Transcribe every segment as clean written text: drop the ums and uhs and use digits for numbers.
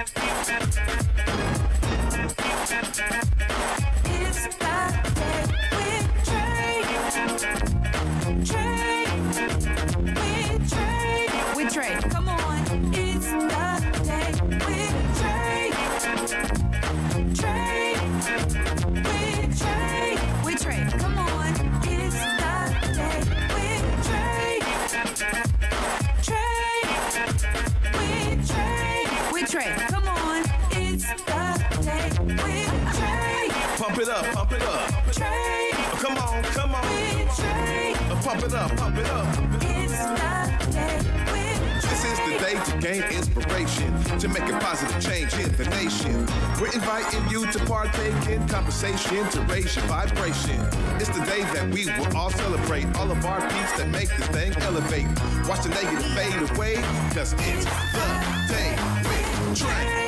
With Trae. Come on. It's the day with Trae. Trae. With Trae. With Trae. Come on. It's the day with Trae. Trae. With Trae. With Trae. Come on. It's the day with Trae. Pump it up, pump it up. Trae. Come on, come on. With Trae. Pump it up, pump it up. It's the day with This is the day to gain inspiration, to make a positive change in the nation. We're inviting you to partake in conversation, to raise your vibration. It's the day that we will all celebrate all of our peace that make this thing elevate. Watch the negative fade away, cause it's the day with Trae.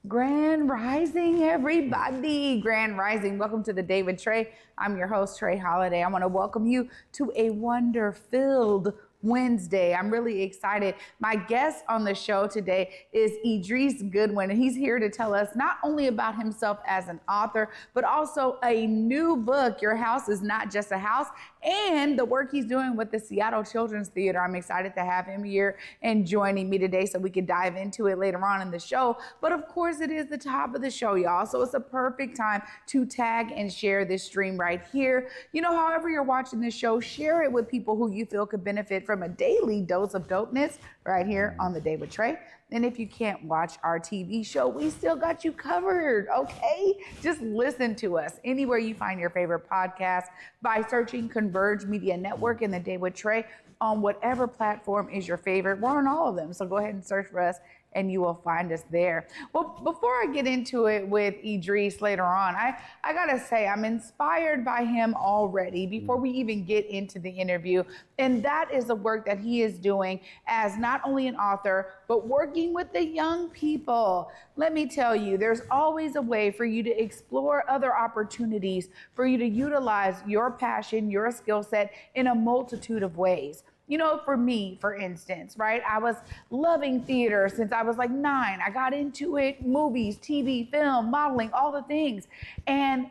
Grand Rising, everybody. Grand Rising. Welcome to the Day with Trae. I'm your host, Trae Holiday. I want to welcome you to a wonder-filled Wednesday. I'm really excited. My guest on the show today is Idris Goodwin, and he's here to tell us not only about himself as an author, but also a new book, Your House is Not Just a House, and the work he's doing with the Seattle Children's Theater. I'm excited to have him here and joining me today so we can dive into it later on in the show. But of course, it is the top of the show, y'all. So it's a perfect time to tag and share this stream right here. You know, however you're watching this show, share it with people who you feel could benefit from a daily dose of dopeness right here on the Day with Trae. And if you can't watch our TV show, we still got you covered, okay? Just listen to us anywhere you find your favorite podcast by searching Converge Media Network and the Day with Trae on whatever platform is your favorite. We're on all of them, so go ahead and search for us and you will find us there. Well, before I get into it with Idris later on, I gotta say, I'm inspired by him already before we even get into the interview. And that is the work that he is doing as not only an author, but working with the young people. Let me tell you, there's always a way for you to explore other opportunities, for you to utilize your passion, your skill set in a multitude of ways. You know, for me, for instance, right? I was loving theater since I was like 9. I got into it, movies, TV, film, modeling, all the things. And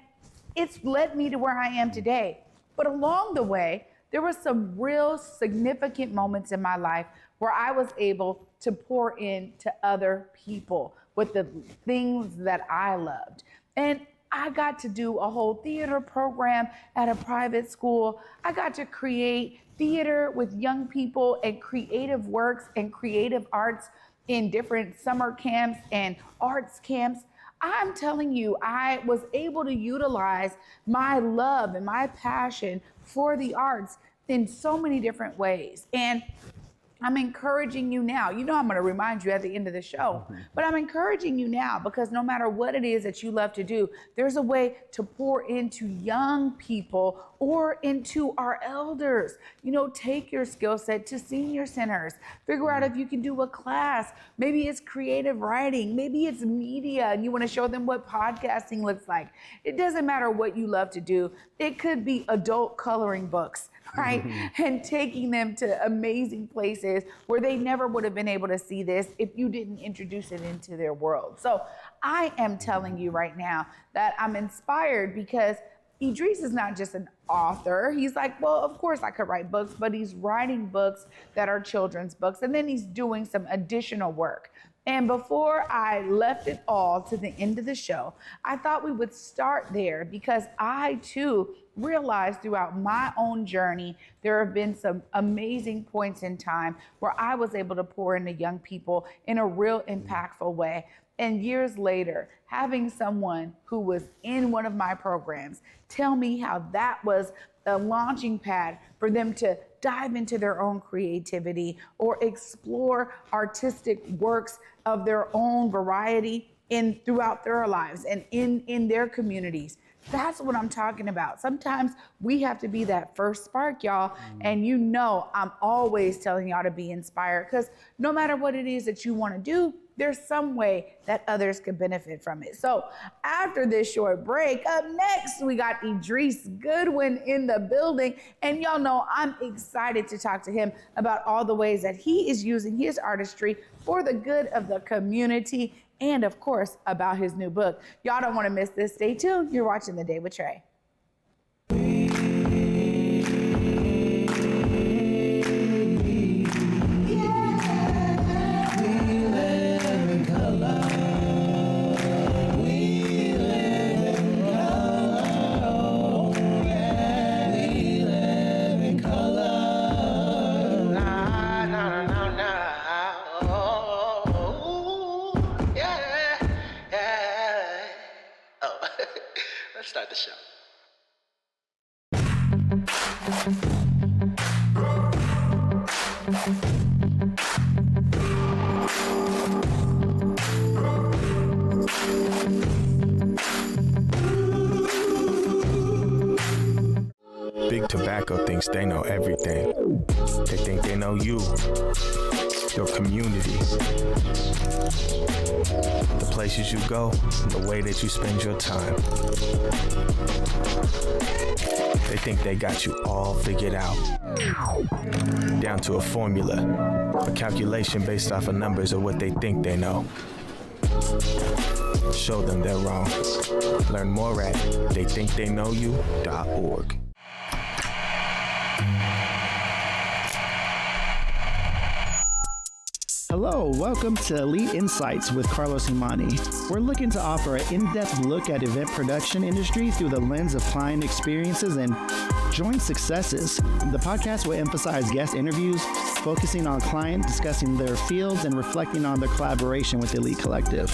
it's led me to where I am today. But along the way, there were some real significant moments in my life where I was able to pour into other people with the things that I loved. And I got to do a whole theater program at a private school. I got to create theater with young people and creative works and creative arts in different summer camps and arts camps. I'm telling you, I was able to utilize my love and my passion for the arts in so many different ways. And I'm encouraging you now. You know, I'm going to remind you at the end of the show, but I'm encouraging you now because no matter what it is that you love to do, there's a way to pour into young people or into our elders. You know, take your skill set to senior centers. Figure out if you can do a class. Maybe it's creative writing. Maybe it's media and you want to show them what podcasting looks like. It doesn't matter what you love to do. It could be adult coloring books, right? And taking them to amazing places where they never would have been able to see this if you didn't introduce it into their world. So I am telling you right now that I'm inspired because Idris is not just an author. He's like, well, of course I could write books, but he's writing books that are children's books. And then he's doing some additional work. And before I left it all to the end of the show, I thought we would start there because I too realized throughout my own journey, there have been some amazing points in time where I was able to pour into young people in a real impactful way. And years later, having someone who was in one of my programs tell me how that was a launching pad for them to dive into their own creativity or explore artistic works of their own variety throughout their lives and in their communities. That's what I'm talking about. Sometimes we have to be that first spark, y'all. And you know, I'm always telling y'all to be inspired because no matter what it is that you want to do, there's some way that others could benefit from it. So after this short break, up next, we got Idris Goodwin in the building. And y'all know I'm excited to talk to him about all the ways that he is using his artistry for the good of the community, and of course, about his new book. Y'all don't want to miss this. Stay tuned. You're watching The Day with Trae. Let's start the show. Big Tobacco thinks they know everything. They think they know you, your community, the places you go, the way that you spend your time. They think they got you all figured out, down to a formula, a calculation based off of numbers of what they think they know. Show them they're wrong. Learn more at theythinktheyknowyou.org. Hello, welcome to Elite Insights with Carlos Imani. We're looking to offer an in-depth look at event production industry through the lens of client experiences and joint successes. The podcast will emphasize guest interviews, focusing on client, discussing their fields, and reflecting on their collaboration with Elite Collective.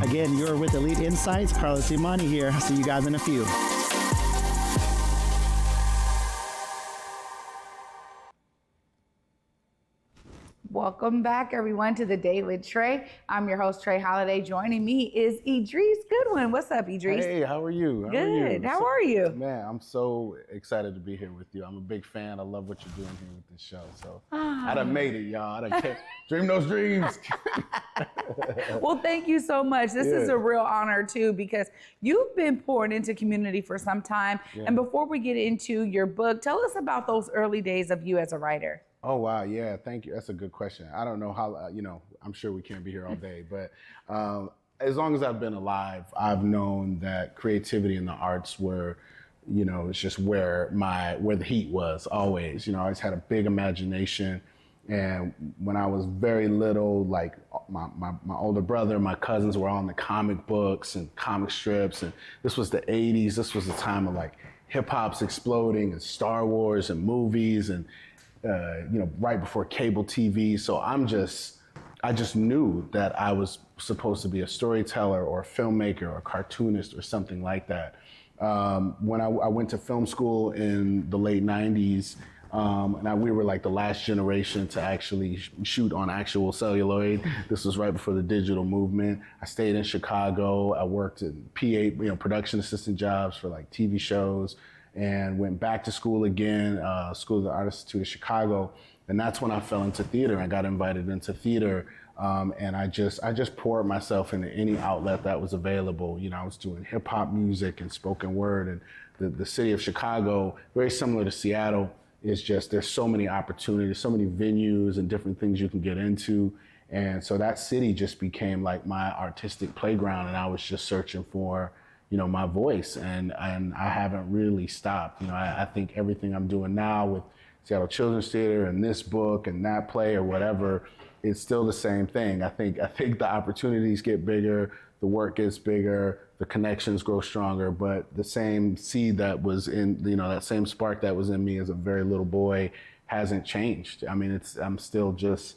Again, you're with Elite Insights. Carlos Imani here. I'll see you guys in a few. Welcome back, everyone, to The Day with Trae. I'm your host, Trae Holiday. Joining me is Idris Goodwin. What's up, Idris? Hey, how are you? Good. How are you? Man, I'm so excited to be here with you. I'm a big fan. I love what you're doing here with this show. So I done made it, y'all. I done dream those dreams. Well, thank you so much. This is a real honor, too, because you've been pouring into community for some time. Yeah. And before we get into your book, tell us about those early days of you as a writer. Oh, wow. Yeah, thank you. That's a good question. I don't know how, I'm sure we can't be here all day, but as long as I've been alive, I've known that creativity in the arts were, it's just where the heat was always. I always had a big imagination. And when I was very little, like my older brother, my cousins were all in the comic books and comic strips. And this was the 80s. This was the time of like hip hop's exploding and Star Wars and movies and, right before cable TV. So I just knew that I was supposed to be a storyteller or a filmmaker or a cartoonist or something like that. When I went to film school in the late 90s, we were like the last generation to actually shoot on actual celluloid. This was right before the digital movement. I stayed in Chicago. I worked in PA, production assistant jobs for like TV shows, and went back to school again, School of the Art Institute of Chicago. And that's when I fell into theater. I got invited into theater. And I just poured myself into any outlet that was available. I was doing hip hop music and spoken word, and the city of Chicago, very similar to Seattle, is just, there's so many opportunities, so many venues and different things you can get into. And so that city just became like my artistic playground, and I was just searching for my voice, and I haven't really stopped. I think everything I'm doing now with Seattle Children's Theater and this book and that play or whatever, it's still the same thing. I think the opportunities get bigger, the work gets bigger, the connections grow stronger, but the same seed that was in, that same spark that was in me as a very little boy hasn't changed. I mean, I'm still just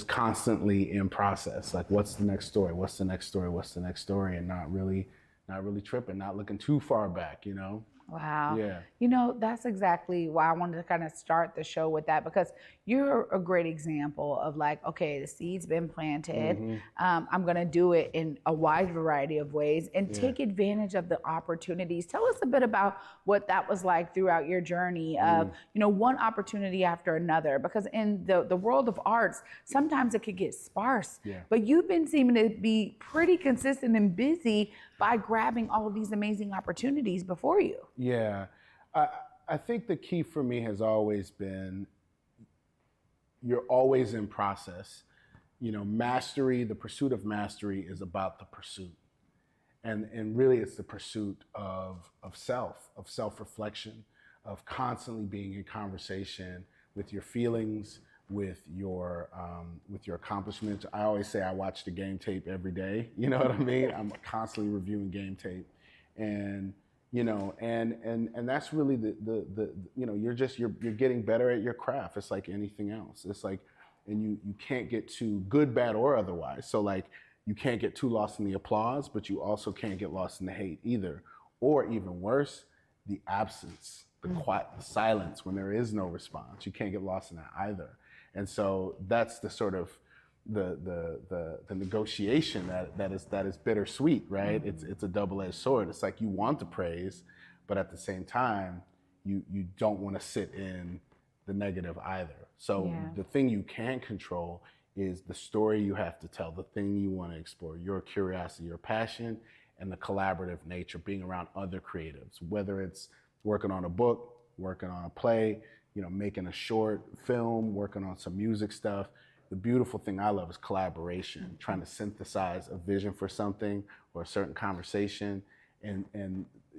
constantly in process. Like, what's the next story? What's the next story? What's the next story? And not really tripping, not looking too far back, Wow. Yeah. You know, that's exactly why I wanted to kind of start the show with that, because you're a great example of like, okay, the seed's been planted. I'm going to do it in a wide variety of ways and take advantage of the opportunities. Tell us a bit about what that was like throughout your journey of, you know, one opportunity after another, because in the world of arts, sometimes it could get sparse, but you've been seeming to be pretty consistent and busy by grabbing all of these amazing opportunities before you. Yeah. I think the key for me has always been you're always in process. You know, mastery, the pursuit of mastery is about the pursuit. And really it's the pursuit of self-reflection, of constantly being in conversation with your feelings, with your accomplishments. I always say I watch the game tape every day. You know what I mean? I'm constantly reviewing game tape, and you know, and that's really the you know, you're getting better at your craft. It's like anything else. It's like, and you can't get too good, bad, or otherwise. So like, you can't get too lost in the applause, but you also can't get lost in the hate either, or even worse, the absence, the quiet, the silence when there is no response. You can't get lost in that either. And so that's the sort of the negotiation that is bittersweet, right? It's a double-edged sword. It's like you want the praise, but at the same time, you don't want to sit in the negative either. So the thing you can control is the story you have to tell, the thing you want to explore, your curiosity, your passion, and the collaborative nature, being around other creatives, whether it's working on a book, working on a play, you know, making a short film, working on some music stuff. The beautiful thing I love is collaboration, trying to synthesize a vision for something or a certain conversation. And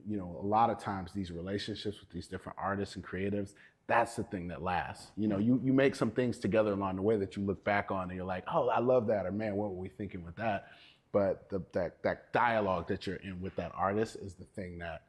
you know, a lot of times these relationships with these different artists and creatives, that's the thing that lasts. You know, you make some things together along the way that you look back on and you're like, oh, I love that, or man, what were we thinking with that? But that dialogue that you're in with that artist is the thing that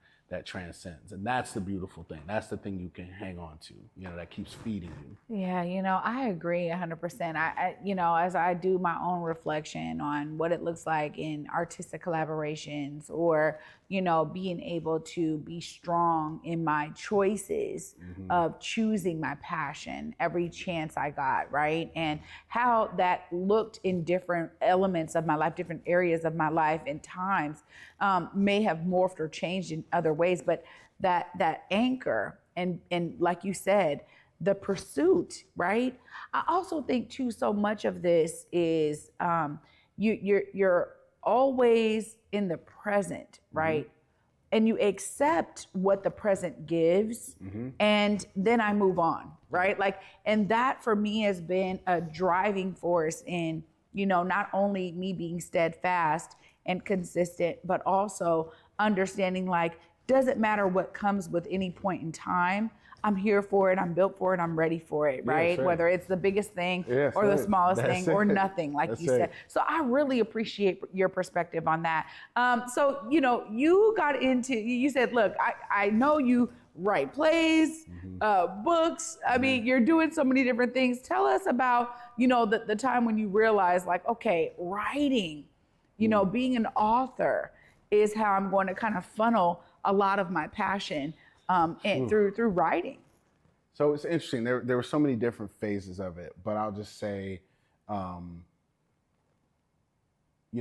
transcends. And that's the beautiful thing. That's the thing you can hang on to, you know, that keeps feeding you. Yeah, you know, I agree 100%. I you know, as I do my own reflection on what it looks like in artistic collaborations, or, you know, being able to be strong in my choices of choosing my passion every chance I got, right? And how that looked in different elements of my life, different areas of my life and times, may have morphed or changed in other ways, but that anchor and like you said, the pursuit, right? I also think too, so much of this is you're always in the present, right? And you accept what the present gives, and then I move on, right? Like, and that for me has been a driving force in, you know, not only me being steadfast and consistent, but also understanding, like, doesn't matter what comes with any point in time. I'm here for it. I'm built for it. I'm ready for it, right? Whether it's the biggest thing or the smallest thing or nothing, like you said. So I really appreciate your perspective on that. So, you know, you got into, you said, look, I know you write plays, books. I mean, you're doing so many different things. Tell us about, you know, the time when you realized, like, okay, writing, you know, being an author is how I'm going to kind of funnel a lot of my passion and through writing. So it's interesting. There were so many different phases of it, but I'll just say, you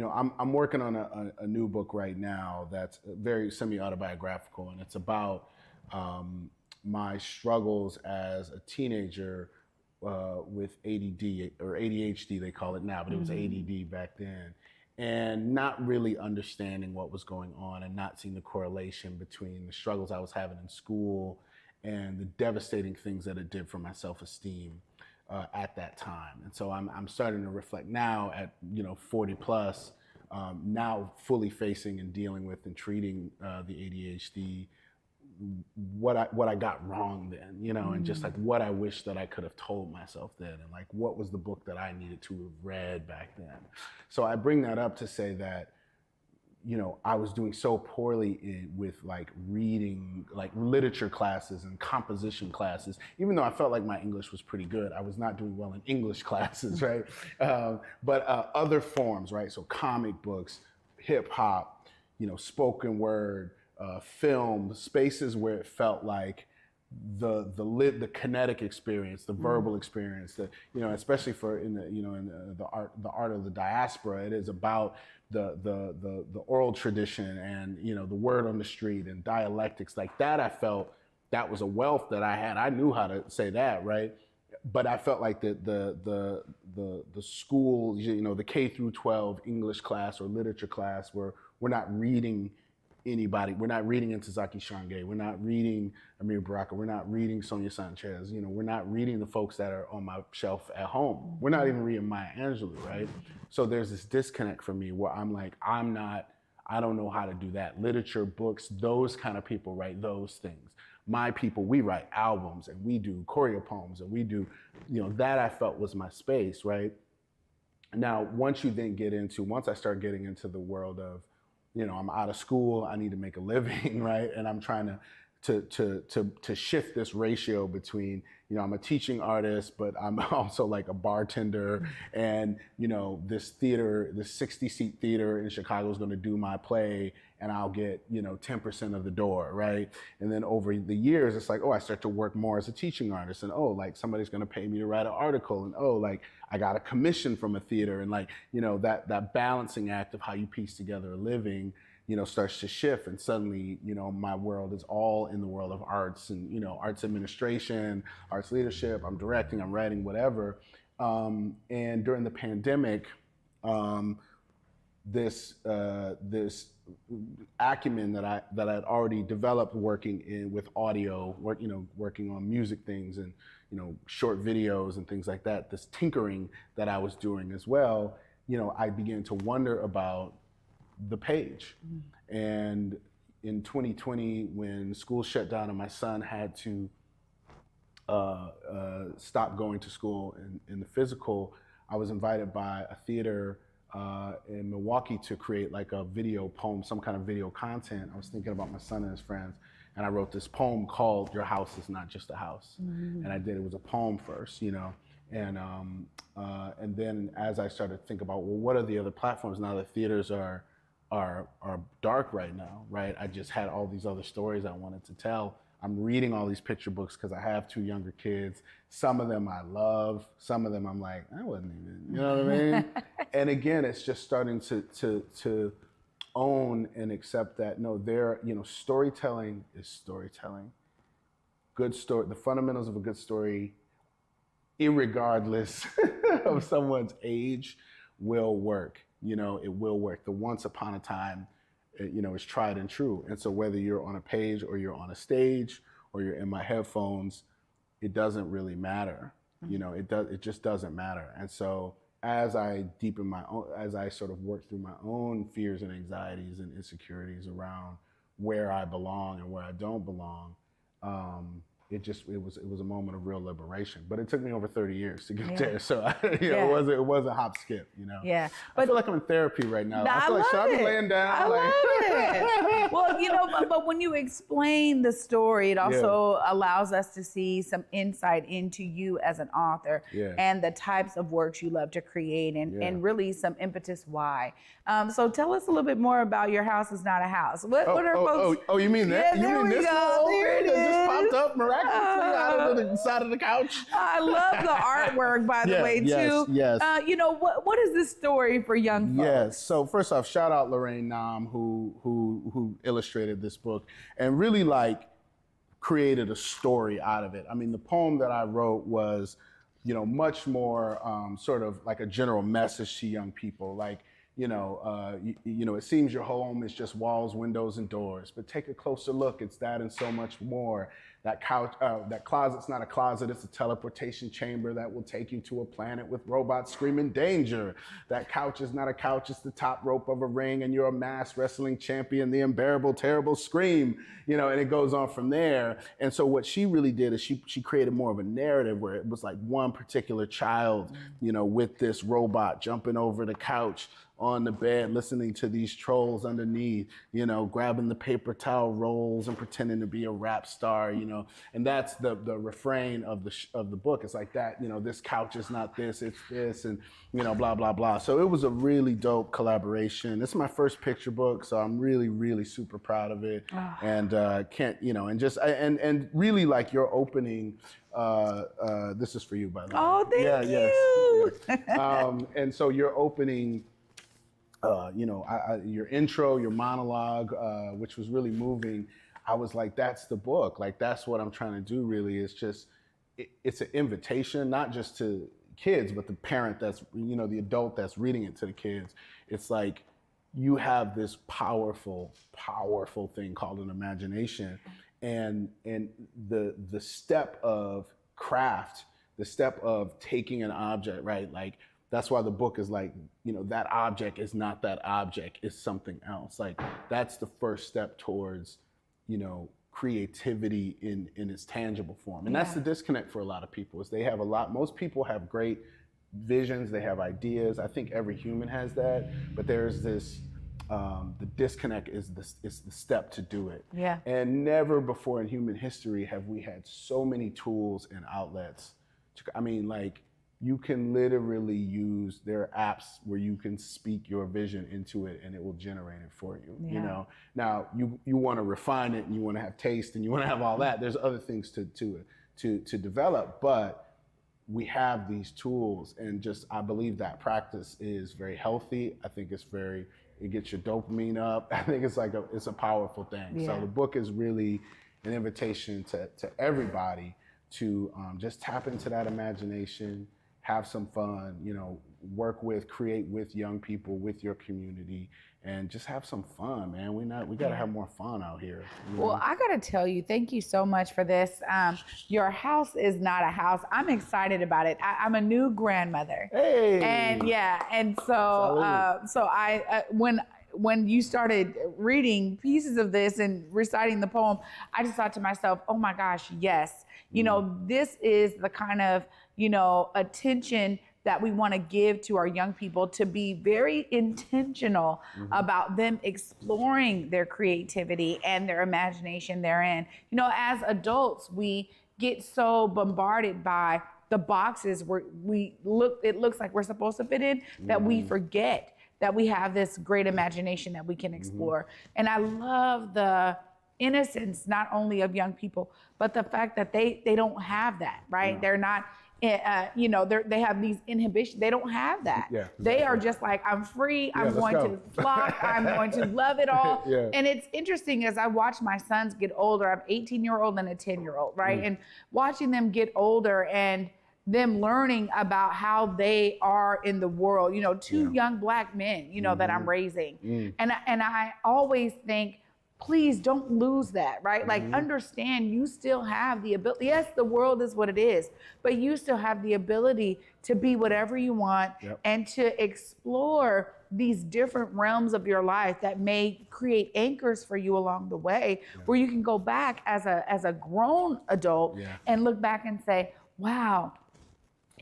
know, I'm working on a new book right now that's very semi-autobiographical, and it's about my struggles as a teenager with ADD or ADHD, they call it now, but it was ADD back then. And not really understanding what was going on and not seeing the correlation between the struggles I was having in school and the devastating things that it did for my self-esteem at that time. And so I'm starting to reflect now at, you know, 40 plus, now fully facing and dealing with and treating the ADHD, what I got wrong then, you know, and just like what I wish that I could have told myself then, and like what was the book that I needed to have read back then. So I bring that up to say that, you know, I was doing so poorly with like reading, like literature classes and composition classes. Even though I felt like my English was pretty good, I was not doing well in English classes, right? But other forms, right? So comic books, hip hop, you know, spoken word, film, spaces where it felt like the kinetic experience, the verbal experience, that, you know, especially for in the art of the diaspora, it is about the oral tradition and, you know, the word on the street and dialectics like that. I felt that was a wealth that I had. I knew how to say that, right? But I felt like the school, you know, the K through 12 English class or literature class, where we're not reading anybody. We're not reading Ntozake Shange. We're not reading Amir Baraka. We're not reading Sonia Sanchez. You know, we're not reading the folks that are on my shelf at home. We're not even reading Maya Angelou, right? So there's this disconnect for me where I'm like, I don't know how to do that. Literature, books, those kind of people write those things. My people, we write albums and we do choreo poems and we do, you know, that I felt was my space, right? Now, once I start getting into the world of, you know, I'm out of school, I need to make a living, right? And I'm trying to shift this ratio between, you know, I'm a teaching artist, but I'm also like a bartender, and, you know, this 60-seat theater in Chicago is going to do my play, and I'll get, you know, 10% of the door, right? And then over the years, it's like, oh, I start to work more as a teaching artist, and oh, like somebody's going to pay me to write an article, and oh, like I got a commission from a theater, and like, you know, that balancing act of how you piece together a living, you know, starts to shift, and suddenly, you know, my world is all in the world of arts and, you know, arts administration, arts leadership. I'm directing, I'm writing, whatever. And during the pandemic, this acumen that I'd already developed working with audio, working on music things and, you know, short videos and things like that. This tinkering that I was doing as well. You know, I began to wonder about the page. And in 2020, when school shut down and my son had to stop going to school in the physical, I was invited by a theater in Milwaukee to create like a video poem, some kind of video content. I was thinking about my son and his friends, and I wrote this poem called "Your House Is Not Just a House." And it was a poem first, you know. And then as I started to think about, well, what are the other platforms now that theaters are dark right now, right? I just had all these other stories I wanted to tell. I'm reading all these picture books because I have 2 younger kids. Some of them I love. Some of them I'm like, I wasn't even, you know what I mean? And again, it's just starting to own and accept that, no, storytelling is storytelling. Good story, the fundamentals of a good story, irregardless of someone's age, will work. You know, it will work. The once upon a time, you know, is tried and true. And so whether you're on a page or you're on a stage or you're in my headphones, it doesn't really matter. You know, it just doesn't matter. And so as I sort of work through my own fears and anxieties and insecurities around where I belong and where I don't belong, it was a moment of real liberation. But it took me over 30 years to get there. So it was a hop skip, you know. Yeah. But I feel like I'm in therapy right now. I feel like, should I be laying down? I love it. Well, you know, but when you explain the story, it also allows us to see some insight into you as an author and the types of works you love to create and really some impetus why. So tell us a little bit more about Your House Is Not a House. What are folks? Oh, you mean that? Yeah, you mean this go. There it that is. just popped up miraculously out of the side of the couch? I love the artwork, by the way, too. Yes. You know, what is this story for young folks? Yes. So first off, shout out Lorraine Nam, who illustrated this book and really like created a story out of it. I mean, the poem that I wrote was, you know, much more sort of like a general message to young people, like, you know, it seems your home is just walls, windows, and doors, but take a closer look. It's that and so much more. That couch, that closet's not a closet. It's a teleportation chamber that will take you to a planet with robots screaming danger. That couch is not a couch. It's the top rope of a ring, and you're a masked wrestling champion. The unbearable, terrible scream. You know, and it goes on from there. And so what she really did is she created more of a narrative where it was like one particular child, you know, with this robot jumping over the couch on the bed listening to these trolls underneath, you know, grabbing the paper towel rolls and pretending to be a rap star, you know. And that's the refrain of the book. It's like that, you know, this couch is not this, it's this, and, you know, blah, blah, blah. So it was a really dope collaboration. This is my first picture book, so I'm really, really super proud of it. And can't, you know, and just, and really like your opening, this is for you, by the way. Oh, thank you. Yes. And so your opening, you know, your intro, your monologue, which was really moving, I was like, that's the book. Like, that's what I'm trying to do, really. It's just, it's an invitation, not just to kids, but the parent that's, you know, the adult that's reading it to the kids. It's like, you have this powerful, powerful thing called an imagination. And the step of craft, the step of taking an object, right? Like, that's why the book is like, you know, that object is not that object, it's something else. Like, that's the first step towards, you know, creativity in its tangible form. And that's the disconnect for a lot of people, is they have most people have great visions, they have ideas. I think every human has that, but there's this, the disconnect is the step to do it. Yeah. And never before in human history have we had so many tools and outlets. I mean, like, you can literally use, there are apps where you can speak your vision into it and it will generate it for you, you know? Now, you want to refine it and you want to have taste and you want to have all that. There's other things to develop, but we have these tools, and just, I believe that practice is very healthy. I think it's it gets your dopamine up. I think it's like it's a powerful thing. Yeah. So the book is really an invitation to everybody to just tap into that imagination, have some fun, you know, create with young people, with your community, and just have some fun, man. We gotta have more fun out here. Well, I gotta tell you, thank you so much for this. Your house is not a house. I'm excited about it. I'm a new grandmother. Hey. And so I when you started reading pieces of this and reciting the poem, I just thought to myself, oh my gosh, yes. You know, this is the kind of, you know, attention that we want to give to our young people, to be very intentional about them exploring their creativity and their imagination therein. You know, as adults, we get so bombarded by the boxes where it looks like we're supposed to fit in, that we forget that we have this great imagination that we can explore. And I love the innocence, not only of young people, but the fact that they don't have that, right? They're not, you know, they have these inhibitions. They don't have that. Yeah, They are just like, I'm free. I'm going to flock. I'm going to love it all. And it's interesting, as I watch my sons get older. I have an 18-year-old and a 10-year-old, right? And watching them get older and them learning about how they are in the world. You know, two young Black men, you know, that I'm raising. And I always think, please don't lose that, right? Like, understand you still have the ability. Yes, the world is what it is, but you still have the ability to be whatever you want and to explore these different realms of your life that may create anchors for you along the way, where you can go back as a grown adult and look back and say, wow,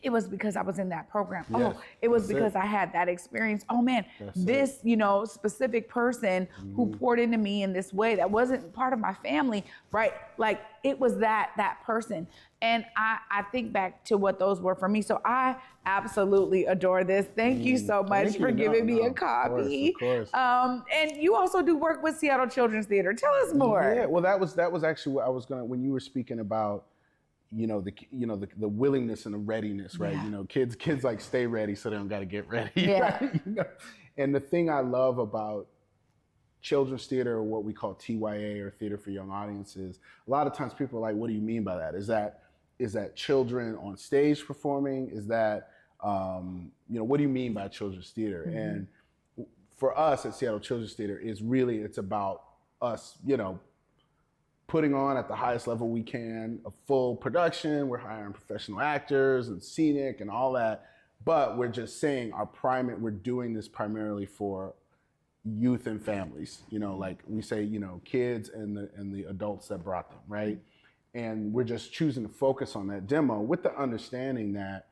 it was because I was in that program. Yes, oh, it was because I had that experience. Oh man, this, you know, specific person who poured into me in this way that wasn't part of my family, right? Like, it was that person. And I think back to what those were for me. So I absolutely adore this. Thank you so much for giving me a copy. Of course. And you also do work with Seattle Children's Theater. Tell us more. Yeah, well, that was actually what I was gonna, when you were speaking about, the willingness and the readiness, right? You know, kids like stay ready so they don't got to get ready. Right? You know? And the thing I love about children's theater, or what we call TYA, or theater for young audiences, a lot of times people are like, what do you mean by that? Is that children on stage performing? Is that, what do you mean by children's theater? And for us at Seattle Children's Theater, it's about us, you know, putting on at the highest level we can, a full production. We're hiring professional actors and scenic and all that, but we're just saying we're doing this primarily for youth and families. You know, like we say, you know, kids and the adults that brought them, right? And we're just choosing to focus on that demo with the understanding that,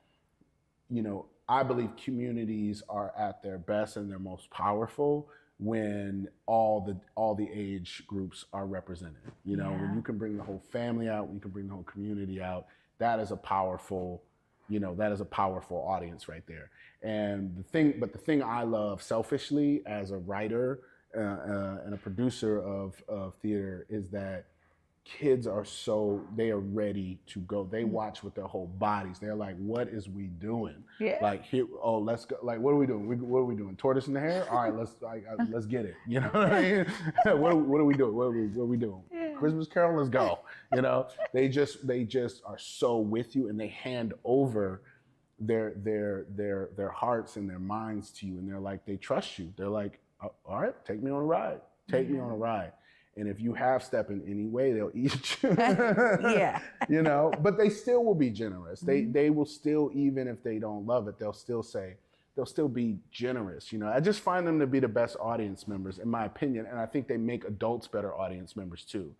you know, I believe communities are at their best and their most powerful when all the age groups are represented. You know, when you can bring the whole family out, when you can bring the whole community out, that is a powerful, that is a powerful audience right there. And the thing I love selfishly as a writer and a producer of theater is that kids they are ready to go. They watch with their whole bodies. They're like, what is we doing? Yeah. Like, here, let's go. Like, what are we doing? What are we doing? Tortoise in the hair? All right, let's get it. You know what I mean? what are we doing? What are we doing? Yeah. Christmas Carol, let's go. You know, they just are so with you, and they hand over their hearts and their minds to you, and they're like, they trust you. They're like, all right, take me on a ride. Take me on a ride. And if you half step in any way, they'll eat you. Yeah. You know, but they still will be generous. They will still, even if they don't love it, they'll still be generous. You know, I just find them to be the best audience members, in my opinion. And I think they make adults better audience members too.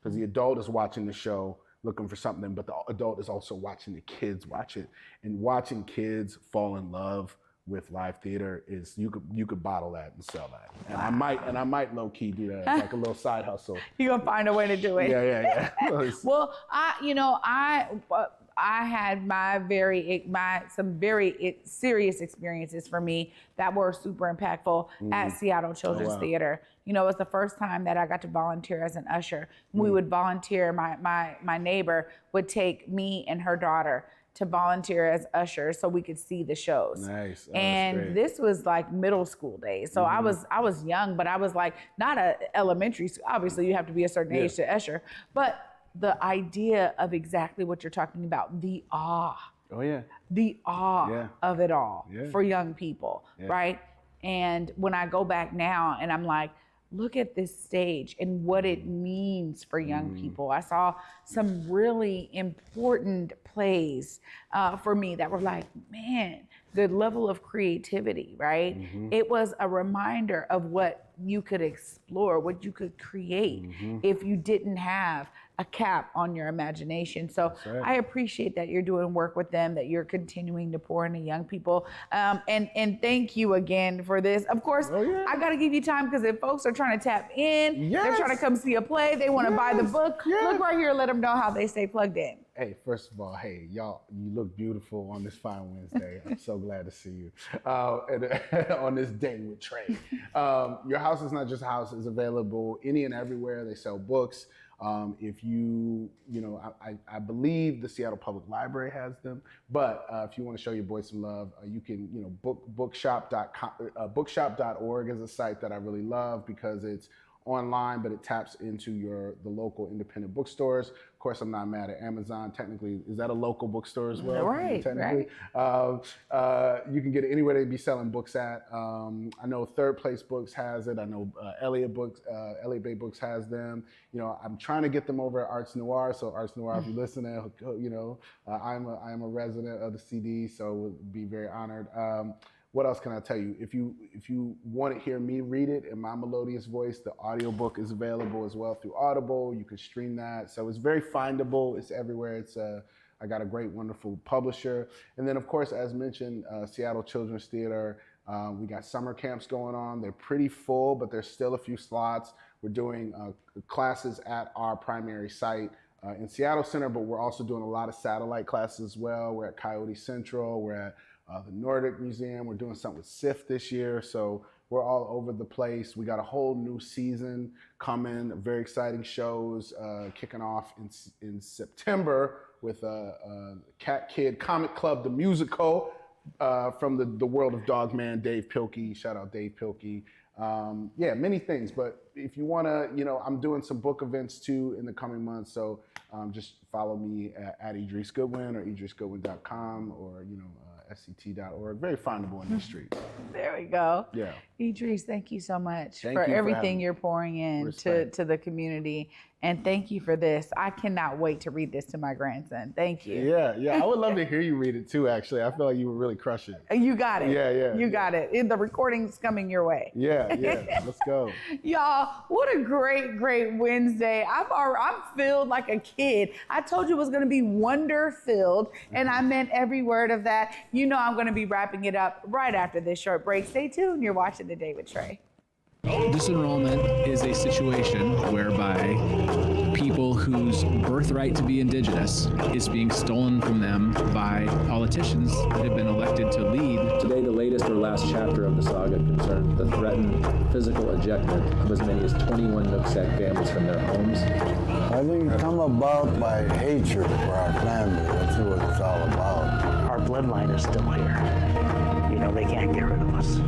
Because the adult is watching the show looking for something, but the adult is also watching the kids watch it. And watching kids fall in love with live theater is you could bottle that and sell that. And I might low key do that like a little side hustle. You're gonna find a way to do it. Yeah. Well, I had some very serious experiences for me that were super impactful at Seattle Children's Theater. You know, it was the first time that I got to volunteer as an usher. We would volunteer. My neighbor would take me and her daughter to volunteer as ushers so we could see the shows. Nice. And this was like middle school days. So I was young, but I was like not a elementary school. Obviously you have to be a certain age to usher, but the idea of exactly what you're talking about, the awe. Oh yeah. The awe of it all for young people, right? And when I go back now and I'm like, look at this stage and what it means for young people. I saw some really important plays for me that were like, man, the level of creativity, right? It was a reminder of what you could explore, what you could create if you didn't have a cap on your imagination. So I appreciate that you're doing work with them, that you're continuing to pour into young people. And thank you again for this. Of course, I gotta give you time because if folks are trying to tap in, they're trying to come see a play, they wanna buy the book, look right here, let them know how they stay plugged in. Hey, first of all, hey, y'all, you look beautiful on this fine Wednesday. I'm so glad to see you on this day with Trae. Your House is Not Just a House is available any and everywhere. They sell books. If I believe the Seattle Public Library has them, but if you want to show your boy some love, you can, bookshop.org is a site that I really love because it's online, but it taps into the local independent bookstores. Of course, I'm not mad at Amazon. Technically, is that a local bookstore as well? Right, technically. You can get it anywhere they be selling books at. I know Third Place Books has it. I know Elliott Bay Books has them. You know, I'm trying to get them over at Arts Noir. So Arts Noir, if you're listening, I am a resident of the CD, so would be very honored. What else can I tell you? If you want to hear me read it in my melodious voice, the audiobook is available as well through Audible. You can stream that. So it's very findable. It's everywhere. I got a great, wonderful publisher. And then, of course, as mentioned, Seattle Children's Theater, we got summer camps going on. They're pretty full, but there's still a few slots. We're doing classes at our primary site in Seattle Center, but we're also doing a lot of satellite classes as well. We're at Coyote Central. We're at the Nordic Museum. We're doing something with SIFT this year. So we're all over the place. We got a whole new season coming, very exciting shows kicking off in September with Cat Kid Comic Club, the musical from the world of Dogman, Dave Pilkey. Shout out Dave Pilkey. Many things. But if you want to, I'm doing some book events too in the coming months. So just follow me at Idris Goodwin or idrisgoodwin.com or, SCT.org. Very findable in the streets. There we go. Yeah. Idris, thank you so much for everything you're pouring in to the community And thank you for this. I cannot wait to read this to my grandson. Thank you. Yeah. I would love to hear you read it too, actually. I feel like you would really crush it. You got it. Yeah. You got it. The recording's coming your way. Yeah. Let's go. Y'all, what a great Wednesday. I'm filled like a kid. I told you it was going to be wonder-filled, and I meant every word of that. You know I'm going to be wrapping it up right after this short break. Stay tuned. You're watching The Day with Trae. Disenrollment is a situation whereby people whose birthright to be indigenous is being stolen from them by politicians that have been elected to lead. Today, the latest or last chapter of the saga concerns the threatened physical ejectment of as many as 21 Nooksack families from their homes. I think it's come about by hatred for our family. That's what it's all about. Our bloodline is still here. You know, they can't get rid of us.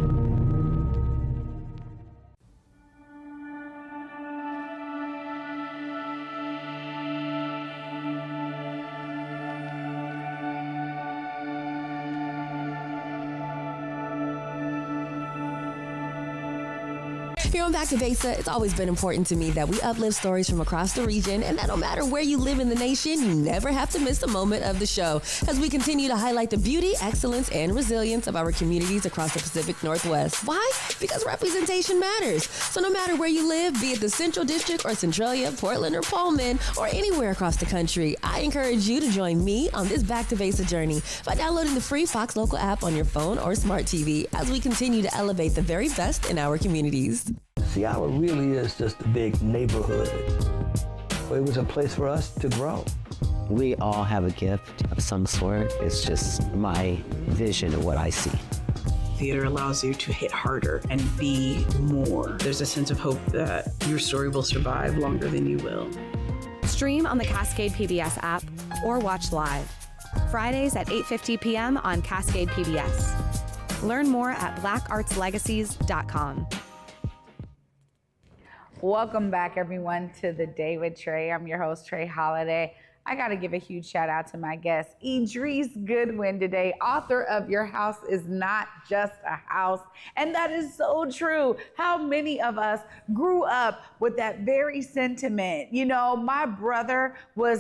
Here on Back to Besa, it's always been important to me that we uplift stories from across the region, and that no matter where you live in the nation, you never have to miss a moment of the show as we continue to highlight the beauty, excellence, and resilience of our communities across the Pacific Northwest. Why? Because representation matters. So no matter where you live, be it the Central District or Centralia, Portland or Pullman, or anywhere across the country, I encourage you to join me on this Back to Besa journey by downloading the free Fox Local app on your phone or smart TV as we continue to elevate the very best in our communities. Seattle really is just a big neighborhood. It was a place for us to grow. We all have a gift of some sort. It's just my vision of what I see. Theater allows you to hit harder and be more. There's a sense of hope that your story will survive longer than you will. Stream on the Cascade PBS app or watch live. Fridays at 8:50 p.m. on Cascade PBS. Learn more at blackartslegacies.com. Welcome back, everyone, to The Day with Trae. I'm your host, Trae Holiday. I got to give a huge shout out to my guest, Idris Goodwin, today, author of Your House is Not Just a House. And that is so true. How many of us grew up with that very sentiment? You know, my brother we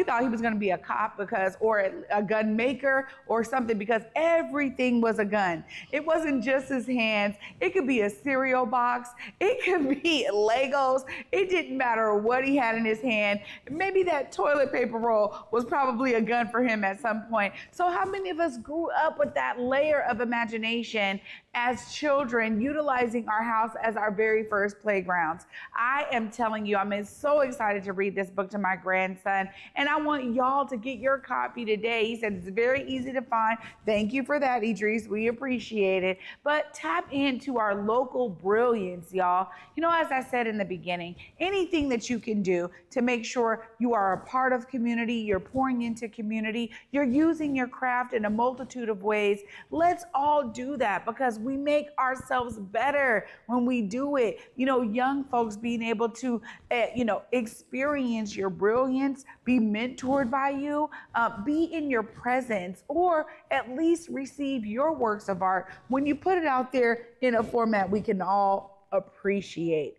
thought he was going to be a cop or a gun maker or something, because everything was a gun. It wasn't just his hands. It could be a cereal box. It could be Legos. It didn't matter what he had in his hand. Maybe that toilet paper roll was probably a gun for him at some point. So how many of us grew up with that layer of imagination as children, utilizing our house as our very first playgrounds? I am telling you, I'm so excited to read this book to my grandson, and I want y'all to get your copy today. He said it's very easy to find. Thank you for that, Idris. We appreciate it. But tap into our local brilliance, y'all. You know, as I said in the beginning, anything that you can do to make sure you are a part of community, you're pouring into community, you're using your craft in a multitude of ways. Let's all do that, because we make ourselves better when we do it. You know, young folks being able to, experience your brilliance, be mentored by you, be in your presence, or at least receive your works of art when you put it out there in a format we can all appreciate.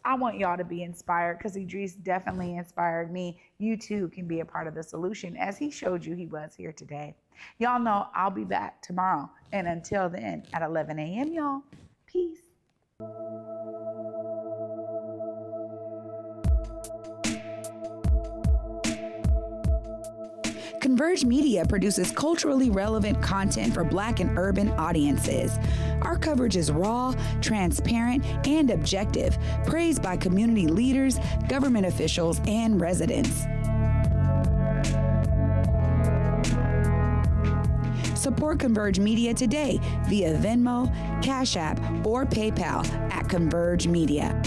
I want y'all to be inspired, because Idris definitely inspired me. You too can be a part of the solution, as he showed you he was here today. Y'all know I'll be back tomorrow. And until then, at 11 a.m., y'all, peace. Converge Media produces culturally relevant content for Black and urban audiences. Our coverage is raw, transparent, and objective, praised by community leaders, government officials, and residents. Support Converge Media today via Venmo, Cash App, or PayPal at Converge Media.